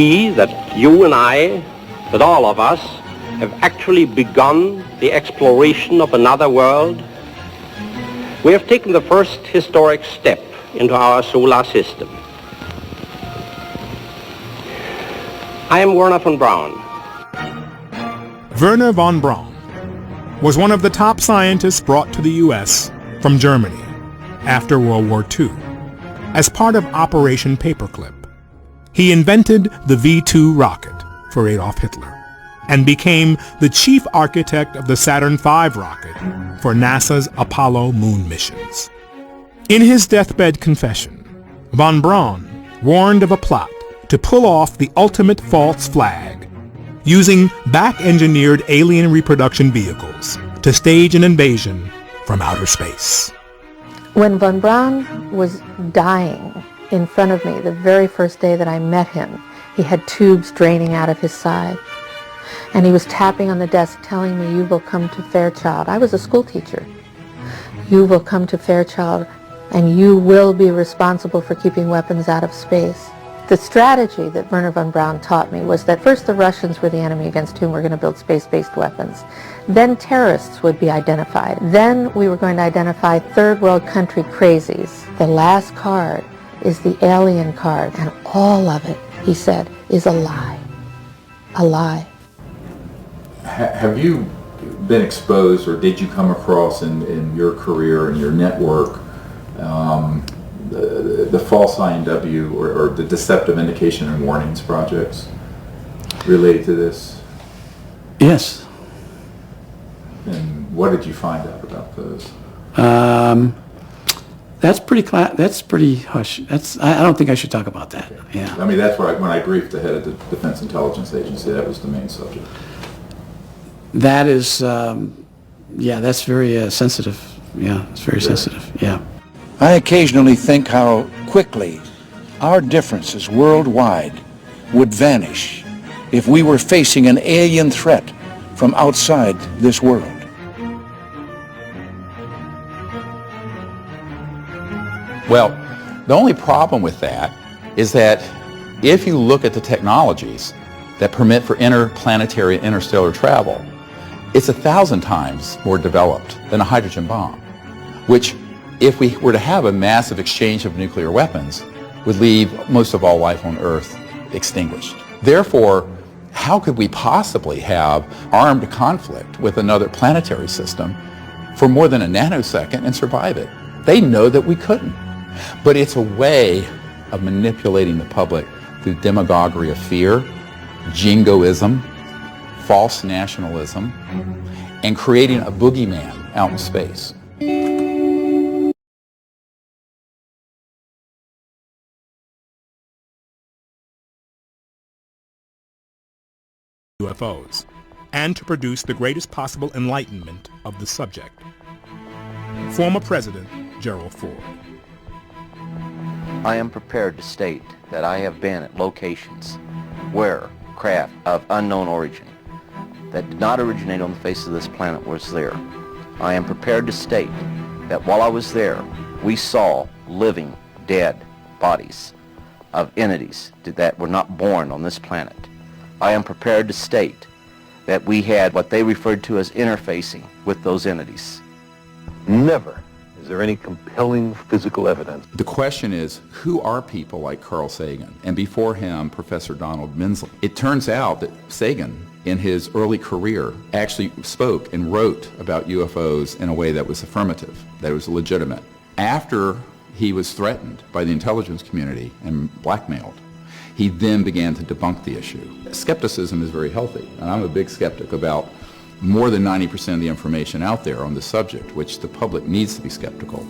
That you and I, that all of us, have actually begun the exploration of another world. We have taken the first historic step into our solar system. I am Wernher von Braun. Wernher von Braun was one of the top scientists brought to the U.S. from Germany after World War II as part of Operation Paperclip. He invented the V-2 rocket for Adolf Hitler and became the chief architect of the Saturn V rocket for NASA's Apollo moon missions. In his deathbed confession, von Braun warned of a plot to pull off the ultimate false flag, using back-engineered alien reproduction vehicles to stage an invasion from outer space. When von Braun was dying in front of me, the very first day that I met him, he had tubes draining out of his side. And he was tapping on the desk telling me, "You will come to Fairchild." I was a school teacher. "You will come to Fairchild and you will be responsible for keeping weapons out of space." The strategy that Wernher von Braun taught me was that first the Russians were the enemy against whom we're going to build space-based weapons. Then terrorists would be identified. Then we were going to identify third world country crazies. The last card is the alien card, and all of it, he said, is a lie. A lie. Have you been exposed, or did you come across in your career and your network the false INW or the deceptive indication and warnings projects related to this? Yes. And what did you find out about those? That's pretty hush. I don't think I should talk about that. Yeah. I mean, that's where when I briefed the head of the Defense Intelligence Agency, that was the main subject. That is, that's very sensitive. Yeah, it's very sensitive. Yeah. I occasionally think how quickly our differences worldwide would vanish if we were facing an alien threat from outside this world. Well, the only problem with that is that if you look at the technologies that permit for interplanetary and interstellar travel, it's 1,000 times more developed than a hydrogen bomb, which, if we were to have a massive exchange of nuclear weapons, would leave most of all life on Earth extinguished. Therefore, how could we possibly have armed conflict with another planetary system for more than a nanosecond and survive it? They know that we couldn't. But it's a way of manipulating the public through demagoguery of fear, jingoism, false nationalism, and creating a boogeyman out in space. UFOs, and to produce the greatest possible enlightenment of the subject. Former President Gerald Ford. I am prepared to state that I have been at locations where craft of unknown origin that did not originate on the face of this planet was there. I am prepared to state that while I was there, we saw living, dead bodies of entities that were not born on this planet. I am prepared to state that we had what they referred to as interfacing with those entities. Never is there any compelling physical evidence. The question is, who are people like Carl Sagan, and before him, Professor Donald Mensley? It turns out that Sagan, in his early career, actually spoke and wrote about UFOs in a way that was affirmative, that it was legitimate. After he was threatened by the intelligence community and blackmailed, he then began to debunk the issue. Skepticism is very healthy, and I'm a big skeptic about more than 90% of the information out there on the subject, which the public needs to be skeptical.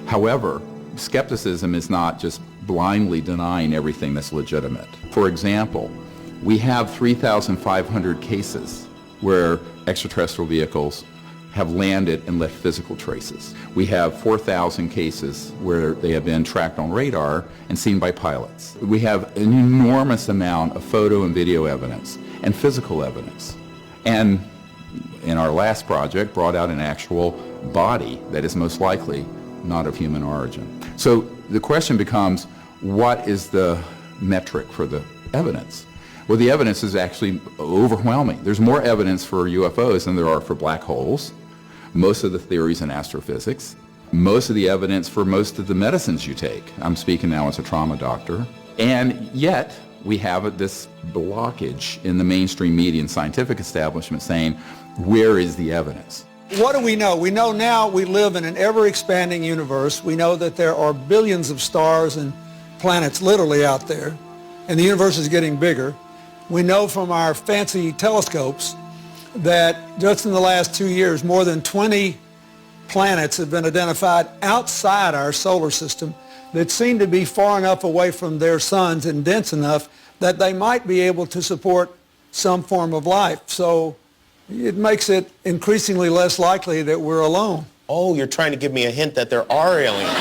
However, skepticism is not just blindly denying everything that's legitimate. For example, we have 3,500 cases where extraterrestrial vehicles have landed and left physical traces. We have 4,000 cases where they have been tracked on radar and seen by pilots. We have an enormous amount of photo and video evidence and physical evidence. And in our last project, brought out an actual body that is most likely not of human origin. So the question becomes, what is the metric for the evidence? Well, the evidence is actually overwhelming. There's more evidence for UFOs than there are for black holes, most of the theories in astrophysics, most of the evidence for most of the medicines you take. I'm speaking now as a trauma doctor. And yet, we have this blockage in the mainstream media and scientific establishment saying, where is the evidence? What do we know? We know now we live in an ever-expanding universe. We know that there are billions of stars and planets literally out there, and the universe is getting bigger. We know from our fancy telescopes that just in the last 2 years, more than 20 planets have been identified outside our solar system that seem to be far enough away from their suns and dense enough that they might be able to support some form of life. So it makes it increasingly less likely that we're alone. Oh, you're trying to give me a hint that there are aliens.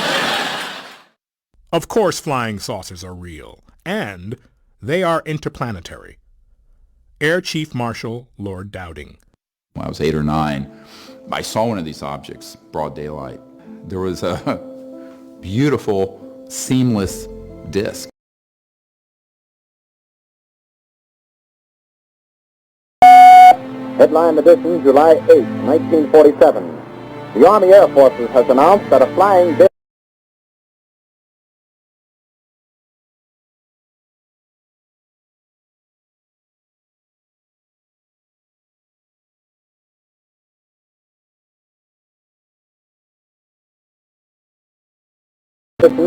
Of course flying saucers are real, and they are interplanetary. Air Chief Marshal Lord Dowding. When I was 8 or 9, I saw one of these objects, broad daylight. There was a beautiful, seamless disc. Headline edition, July 8, 1947. The Army Air Forces has announced that a flying disc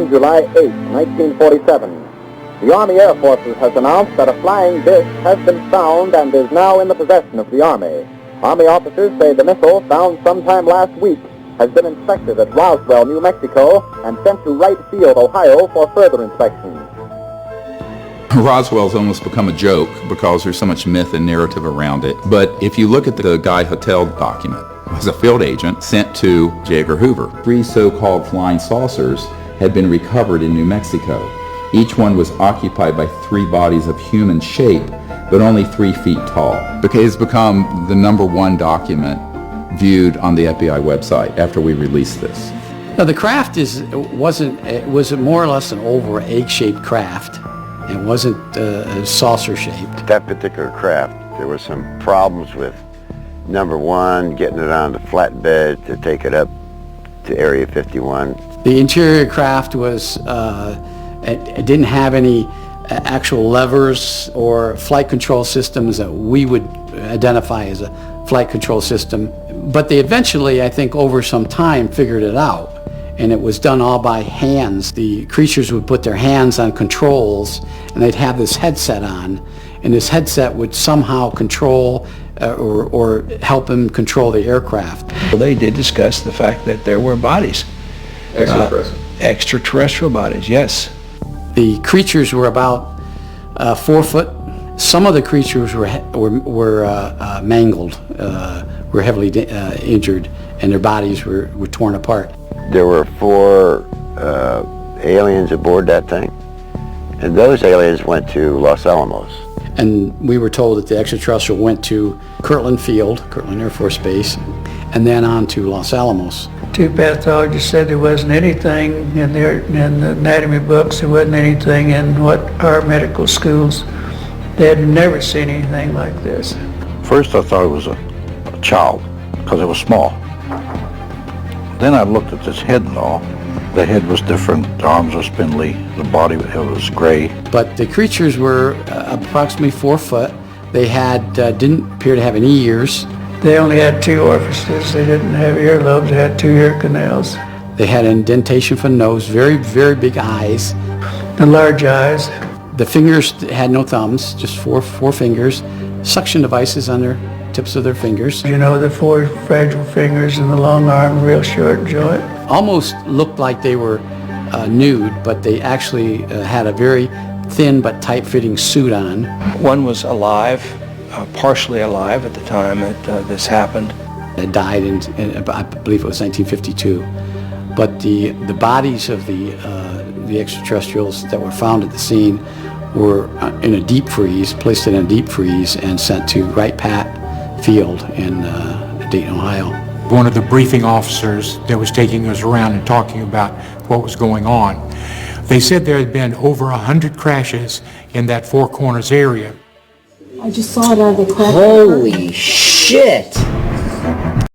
July 8, 1947. The Army Air Forces has announced that a flying disc has been found and is now in the possession of the Army. Army officers say the missile, found sometime last week, has been inspected at Roswell, New Mexico, and sent to Wright Field, Ohio, for further inspection. Roswell's almost become a joke because there's so much myth and narrative around it. But if you look at the Guy Hotel document, it was a field agent sent to J. Edgar Hoover. 3 so-called flying saucers had been recovered in New Mexico. Each one was occupied by 3 bodies of human shape, but only 3 feet tall. It's become the #1 document viewed on the FBI website after we released this. Now the craft was more or less an oval egg-shaped craft. It wasn't saucer-shaped. That particular craft, there were some problems with, #1, getting it on the flatbed to take it up to Area 51. The interior craft was, it didn't have any actual levers or flight control systems that we would identify as a flight control system. But they eventually, I think, over some time, figured it out. And it was done all by hands. The creatures would put their hands on controls, and they'd have this headset on. And this headset would somehow control or help them control the aircraft. Well, they did discuss the fact that there were bodies. Extraterrestrial bodies, yes. The creatures were about 4 foot. Some of the creatures were mangled, were heavily injured, and their bodies were torn apart. There were 4 aliens aboard that thing, and those aliens went to Los Alamos. And we were told that the extraterrestrial went to Kirtland Field, Kirtland Air Force Base, and then on to Los Alamos. 2 pathologists said there wasn't anything in the anatomy books, there wasn't anything in what our medical schools. They had never seen anything like this. First I thought it was a child because it was small. Then I looked at this head and all. The head was different, the arms were spindly, the body it was gray. But the creatures were approximately 4 foot. They had didn't appear to have any ears. They only had 2 orifices. They didn't have earlobes. They had 2 ear canals. They had an indentation for the nose, very, very big eyes. The large eyes. The fingers had no thumbs, just four fingers. Suction devices on their tips of their fingers. You know, the 4 fragile fingers and the long arm, real short joint. Almost looked like they were nude, but they actually had a very thin but tight-fitting suit on. One was alive, partially alive at the time that this happened. It died in I believe it was 1952. But the bodies of the extraterrestrials that were found at the scene were in a deep freeze, placed in a deep freeze, and sent to Wright Pat Field in Dayton, Ohio. One of the briefing officers that was taking us around and talking about what was going on They said there had been over 100 crashes in that Four Corners area. I just saw it out of the crack. Holy shit!